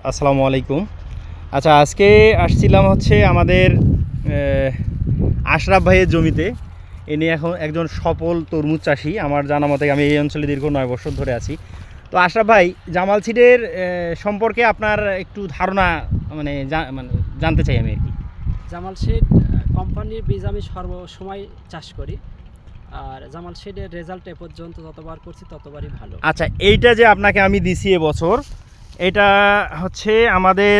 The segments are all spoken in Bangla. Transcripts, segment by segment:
আসসালামু আলাইকুম। আচ্ছা, আজকে আসছিলাম হচ্ছে আমাদের আশরাফ ভাইয়ের জমিতে। ইনি এখন একজন সফল তরমুজ চাষি। আমার জানা মতে আমি এই অঞ্চলে দীর্ঘ 9 বছর ধরে আছি। তো আশরাফ ভাই, জামাল সিডের সম্পর্কে আপনার একটু ধারণা মানে জানতে চাই আমি আর কি। জামাল সিড কোম্পানির বীজ আমি সর্বসময় চাষ করি, আর জামাল সিডের রেজাল্ট এ পর্যন্ত যতবার করছি ততবারই ভালো। আচ্ছা, এইটা যে আপনাকে আমি দিছি এবছর, এটা হচ্ছে আমাদের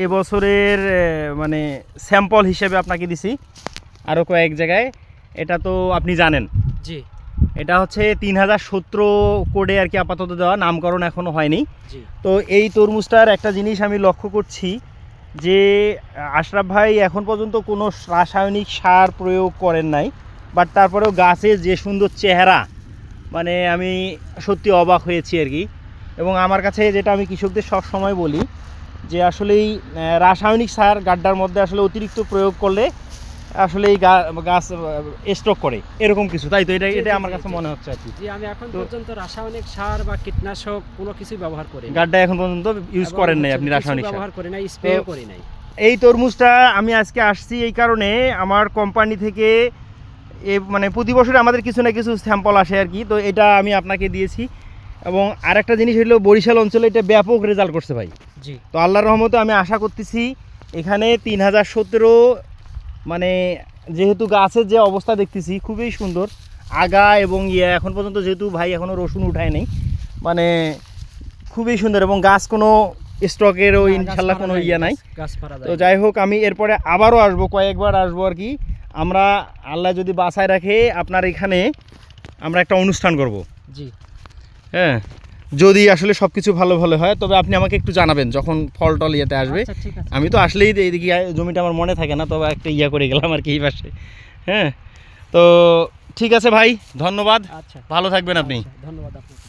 এবছরের মানে স্যাম্পল হিসেবে আপনাকে দিছি আরও কয়েক জায়গায়। এটা তো আপনি জানেন, জি, এটা হচ্ছে 3017 কোডে আর কি আপাতত দেওয়া, নামকরণ এখনও হয়নি। জি। তো এই তরমুজটার একটা জিনিস আমি লক্ষ্য করছি যে আশরাফ ভাই এখন পর্যন্ত কোনো রাসায়নিক সার প্রয়োগ করেন নাই, বাট তারপরেও গাছের যে সুন্দর চেহারা, মানে আমি সত্যি অবাক হয়েছি আর কি। এবং আমার কাছে যেটা আমি কৃষকদের সব সময় বলি যে আসলেই রাসায়নিক সার গাড্ডার মধ্যে আসলে অতিরিক্ত প্রয়োগ করলে আসলে এই গাছ স্ট্রোক করে, এরকম কিছু, তাই তো? এটা আমার কাছে মনে হচ্ছে আর কি। জি, আমি এখন পর্যন্ত রাসায়নিক সার বা কীটনাশক কোনো কিছুই ব্যবহার করি না। গাড্ডা এখন পর্যন্ত ইউজ করেন নাই আপনি রাসায়নিক সার? ব্যবহার করি না, স্প্রেও করি নাই। এই তরমুজটা আমি আজকে আসছি এই কারণে, আমার কোম্পানি থেকে মানে প্রতি বছরে আমাদের কিছু না কিছু স্যাম্পল আসে আর কি। তো এটা আমি আপনাকে দিয়েছি। এবং আরেকটা জিনিস হলো, বরিশাল অঞ্চলে এটা ব্যাপক রেজাল্ট করছে ভাই। জি। তো আল্লাহর রহমতে আমি আশা করতেছি এখানে 3017 মানে যেহেতু গাছের যে অবস্থা দেখতেছি খুবই সুন্দর আগা, এবং এখন পর্যন্ত যেহেতু ভাই এখনও রসুন উঠায় নেই, মানে খুবই সুন্দর, এবং গাছ কোনো স্টকেরও ইনশাল্লাহ কোনো নাই। তো যাই হোক, আমি এরপরে আবারও আসবো, কয়েকবার আসবো আর কি। আমরা আল্লাহ যদি বাঁচায় রাখে আপনার এখানে আমরা একটা অনুষ্ঠান করব। জি, হ্যাঁ, যদি আসলে সব কিছু ভালো ভালো হয়, তবে আপনি আমাকে একটু জানাবেন যখন ফল টল ইয়েতে আসবে। আচ্ছা, ঠিক আছে। আমি তো আসলেই এইদিকে জমিটা আমার মনে থাকে না, তবে একটা করে গেলাম আর কি এই পাশে। হ্যাঁ, তো ঠিক আছে ভাই, ধন্যবাদ। আচ্ছা, ভালো থাকবেন আপনি। ধন্যবাদ আপনাকে।